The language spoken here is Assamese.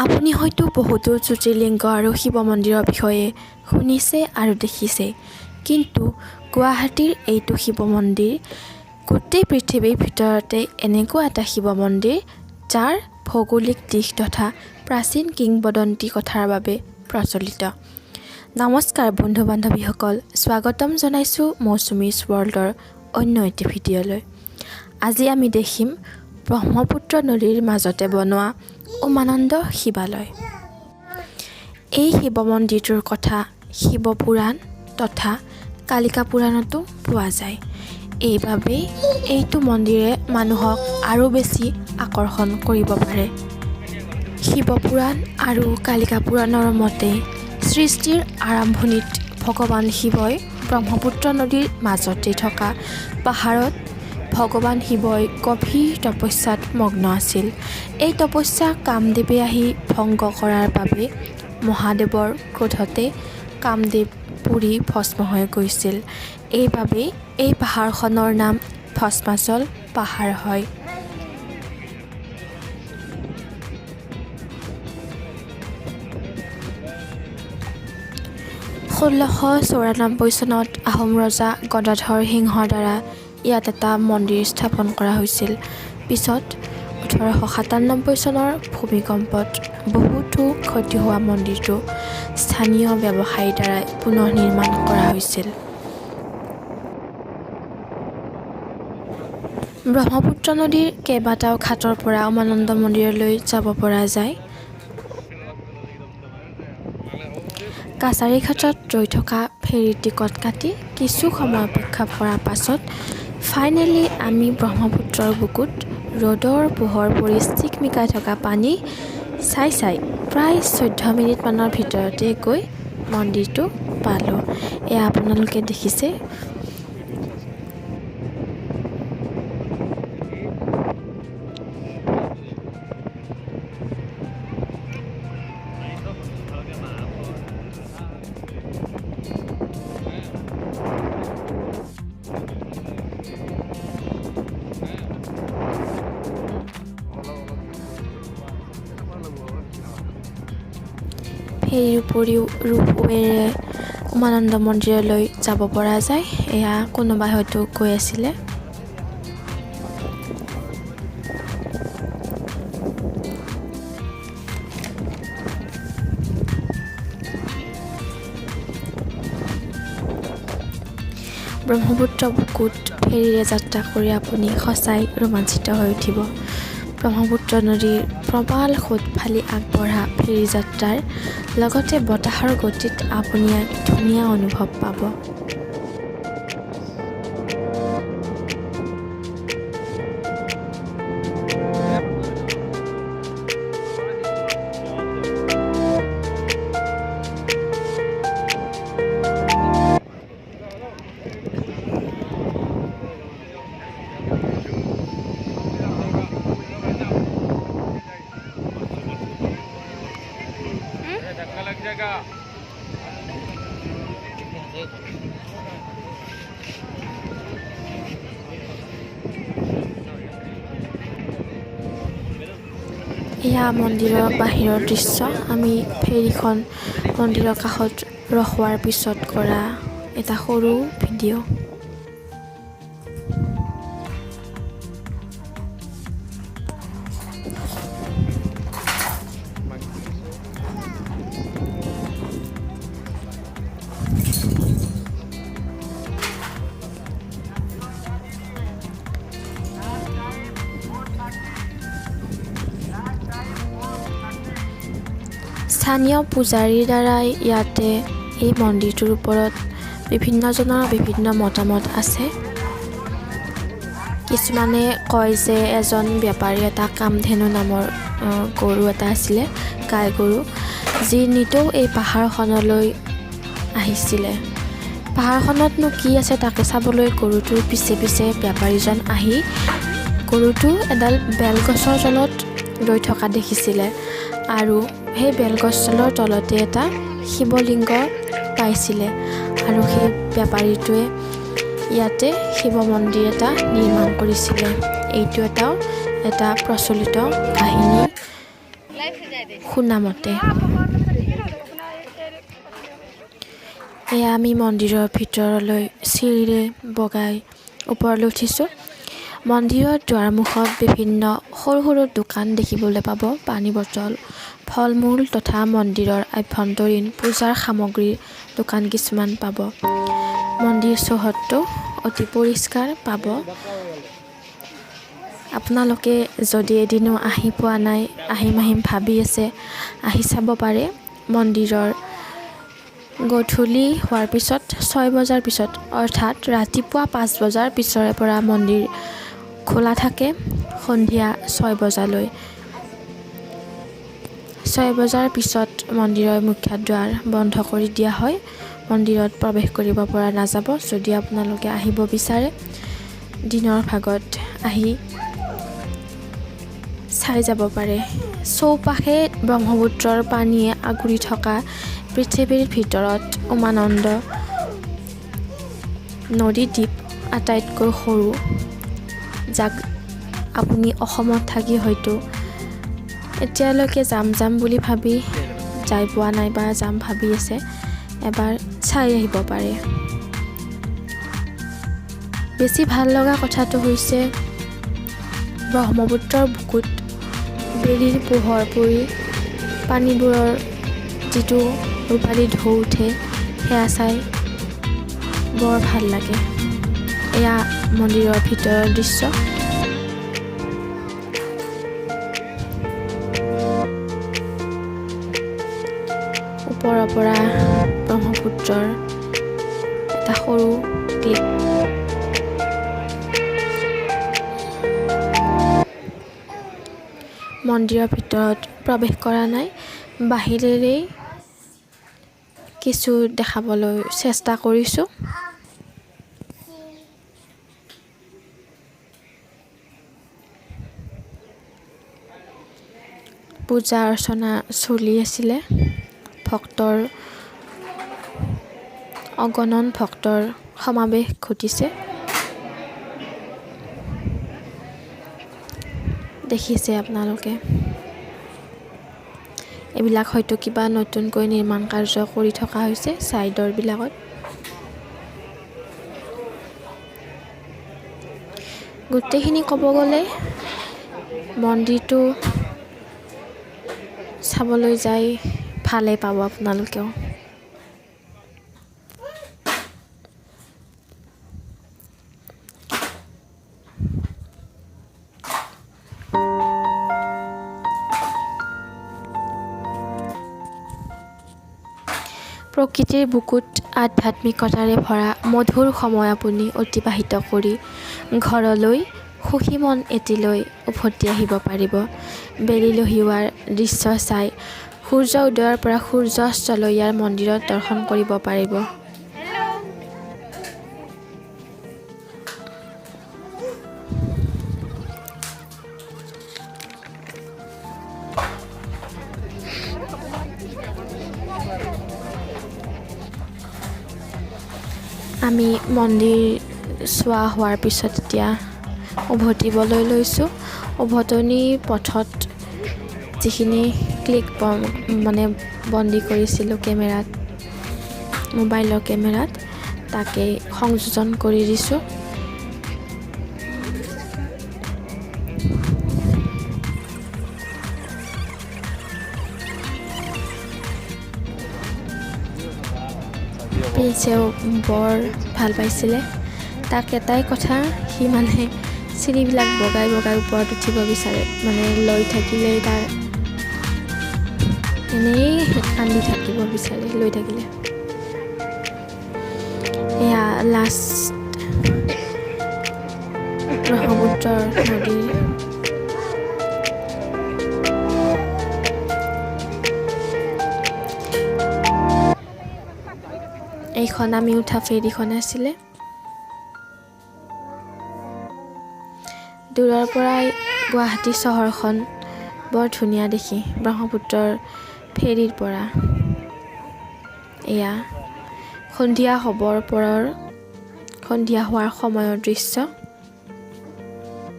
আপুনি হয়তো বহুতো জ্যোতিৰ্লিংগ আৰু শিৱ মন্দিৰৰ বিষয়ে শুনিছে আৰু দেখিছে, কিন্তু গুৱাহাটীৰ এইটো শিৱ মন্দিৰ গোটেই পৃথিৱীৰ ভিতৰতে এনেকুৱা এটা শিৱ মন্দিৰ যাৰ ভৌগোলিক দিশ তথা প্ৰাচীন কিংবদন্তি কথাৰ বাবে প্ৰচলিত। নমস্কাৰ বন্ধু-বান্ধৱীসকল, স্বাগতম জনাইছোঁ মৌচুমীজ ৱৰ্ল্ডৰ অন্য এটি ভিডিঅ'লৈ। আজি আমি দেখিম ব্ৰহ্মপুত্ৰ নদীৰ মাজতে বনোৱা উমানন্দ শিৱালয়। এই শিৱ মন্দিৰটোৰ কথা শিৱ পুৰাণ তথা কালিকা পুৰাণতো পোৱা যায়। এইবাবেই এইটো মন্দিৰে মানুহক আৰু বেছি আকৰ্ষণ কৰিব পাৰে। শিৱ পুৰাণ আৰু কালিকা পুৰাণৰ মতে সৃষ্টিৰ আৰম্ভণিত ভগৱান শিৱই ব্ৰহ্মপুত্ৰ নদীৰ মাজতে থকা পাহাৰত ভগৱান শিৱই গভীৰ তপস্যাত মগ্ন আছিল। এই তপস্যা কামদেৱে আহি ভংগ কৰাৰ বাবে মহাদেৱৰ ক্ৰোধতে কামদেৱ পুৰি ভস্ম হৈ গৈছিল। এইবাবেই এই পাহাৰখনৰ নাম ভস্মাচল পাহাৰ হয়। (1694) চনত আহোম ৰজা গদাধৰ সিংহৰ দ্বাৰা ইয়াত এটা মন্দিৰ স্থাপন কৰা হৈছিল। পিছত 1897 চনৰ ভূমিকম্পত বহুতো ক্ষতি হোৱা মন্দিৰটো স্থানীয় ব্যৱসায়ীৰ দ্বাৰা পুনৰ নিৰ্মাণ কৰা হৈছিল। ব্ৰহ্মপুত্ৰ নদীৰ কেইবাটাও ঘাটৰ পৰা উমানন্দ মন্দিৰলৈ যাব পৰা যায়। কাছাৰীঘাটত ৰৈ থকা ফেৰীৰ টিকট কাটি কিছু সময় অপেক্ষা কৰাৰ পাছত ফাইনেলি আমি ব্ৰহ্মপুত্ৰৰ বুকুত ৰ'দৰ পোহৰ পৰি চিকমিকাই থকা পানী চাই প্ৰায় 14 মিনিটমানৰ ভিতৰতে গৈ মন্দিৰটো পালোঁ। এয়া আপোনালোকে দেখিছে। ফেৰীৰ উপৰিও ৰোপৱেৰে উমানন্দ মন্দিৰলৈ যাব পৰা যায়। এয়া কোনোবাই হয়তো গৈ আছিলে। ব্ৰহ্মপুত্ৰ বুকুত ফেৰীৰে যাত্ৰা কৰি আপুনি সঁচাই ৰোমাঞ্চিত হৈ উঠিব। ব্ৰহ্মপুত্ৰ নদীৰ প্ৰবাল সোঁত ফালি আগবঢ়া ফেৰী যাত্ৰাৰ লগতে বতাহৰ গতিত আপুনি এক ধুনীয়া অনুভৱ পাব। এয়া মন্দিৰৰ বাহিৰৰ দৃশ্য। আমি ফেৰীখন মন্দিৰৰ কাষত ৰখোৱাৰ পিছত কৰা এটা সৰু ভিডিঅ'। স্থানীয় পূজাৰীৰ দ্বাৰাই ইয়াতে এই মন্দিৰটোৰ ওপৰত বিভিন্নজনৰ বিভিন্ন মতামত আছে। কিছুমানে কয় যে এজন বেপাৰী এটা কামধেনু নামৰ গৰু এটা আছিলে, গাই গৰু, যি নিতৌ এই পাহাৰখনলৈ আহিছিলে। পাহাৰখনতনো কি আছে তাকে চাবলৈ গৰুটোৰ পিছে পিছে বেপাৰীজন আহি গৰুটো এডাল বেলগছৰ তলত ৰৈ থকা দেখিছিলে আৰু সেই বেলগছডালৰ তলতে এটা শিৱলিংগ পাইছিলে আৰু সেই বেপাৰীটোৱে ইয়াতে শিৱ মন্দিৰ এটা নিৰ্মাণ কৰিছিলে। এইটো এটা প্ৰচলিত কাহিনী। শুনামতে। এয়া আমি মন্দিৰৰ ভিতৰলৈ চিৰিৰে বগাই ওপৰলৈ উঠিছোঁ। মন্দিৰৰ দুৱাৰমুখত বিভিন্ন সৰু সৰু দোকান দেখিবলৈ পাব। পানী বটল, ফল মূল তথা মন্দিৰৰ আভ্যন্তৰীণ পূজাৰ সামগ্ৰীৰ দোকান কিছুমান পাব। মন্দিৰ চৌহদটো অতি পৰিষ্কাৰ পাব। আপোনালোকে যদি এদিনো আহি পোৱা নাই, আহিম ভাবি আছে, আহি চাব পাৰে। মন্দিৰৰ গধূলি হোৱাৰ পিছত 6 বজাৰ পিছত অৰ্থাৎ ৰাতিপুৱা 5 বজাৰ পিছৰে পৰা মন্দিৰ খোলা থাকে সন্ধিয়া 6 বজালৈ। 6 বজাৰ পিছত মন্দিৰৰ মুখ্য দুৱাৰ বন্ধ কৰি দিয়া হয়। মন্দিৰত প্ৰৱেশ কৰিব পৰা নাযাব। যদি আপোনালোকে আহিব বিচাৰে দিনৰ ভাগত আহি চাই যাব পাৰে। চৌপাশে ব্ৰহ্মপুত্ৰৰ পানীয়ে আগুৰি থকা পৃথিৱীৰ ভিতৰত উমানন্দ নদীদ্বীপ আটাইতকৈ সৰু, যাক আপুনি অসমত থাকি হয়তো এতিয়ালৈকে যাম বুলি ভাবি যাই পোৱা নাই বা যাম ভাবি আছে, এবাৰ চাই আহিব পাৰে। বেছি ভাল লগা কথাটো হৈছে ব্ৰহ্মপুত্ৰৰ বুকুত বেলিৰ পোহৰ পৰি পানীবোৰৰ যিটো ৰূপালী ঢৌ উঠে, সেয়া চাই বৰ ভাল লাগে। এয়া মন্দিৰৰ ভিতৰৰ দৃশ্য। ওপৰৰ পৰা ব্ৰহ্মপুত্ৰৰ এটা সৰু ক্লিপ। মন্দিৰৰ ভিতৰত প্ৰৱেশ কৰা নাই, বাহিৰেৰেই কিছু দেখাবলৈ চেষ্টা কৰিছোঁ। পূজা অৰ্চনা চলি আছিলে। অগণন ভক্তৰ সমাৱেশ ঘটিছে। দেখিছে আপোনালোকে। এইবিলাক হয়তো কিবা নতুনকৈ নিৰ্মাণ কাৰ্য কৰি থকা হৈছে ছাইডৰ বিলাকত। গোটেইখিনি ক'ব গ'লে মন্দিৰটো চাবলৈ যাই ভালেই পাব আপোনালোকেও। প্ৰকৃতিৰ বুকুত আধ্যাত্মিকতাৰে ভৰা মধুৰ সময় আপুনি অতিবাহিত কৰি ঘৰলৈ সুখী মন এটি লৈ উভতি আহিব পাৰিব। বেলি লহিওৱাৰ দৃশ্য চাই সূৰ্য উদয়ৰ পৰা সূৰ্য অস্তলৈ ইয়াৰ মন্দিৰত দৰ্শন কৰিব পাৰিব। আমি মন্দিৰ চোৱা হোৱাৰ পিছত এতিয়া উভতিবলৈ লৈছোঁ। উভতনি পথত যিখিনি ক্লিক বন্দী কৰিছিলোঁ কেমেৰাত, মোবাইলৰ কেমেৰাত, তাকেই সংযোজন কৰি দিছোঁ। পিছেও বৰ ভাল পাইছিলে। তাক এটাই কথা, সি চিৰিবিলাক বগাই ওপৰত উঠিব বিচাৰে। লৈ থাকিলেই তাৰ এনেই কান্দি থাকিব বিচাৰে লৈ থাকিলে। এয়া লাষ্ট ব্ৰহ্মপুত্ৰৰ নদীৰ এইখন আমি উঠা ফেৰীখন আছিলে। দূৰৰ পৰাই গুৱাহাটী চহৰখন বৰ ধুনীয়া দেখি ব্ৰহ্মপুত্ৰৰ ফেৰীৰ পৰা। এয়া সন্ধিয়া হোৱাৰ সময়ৰ দৃশ্য।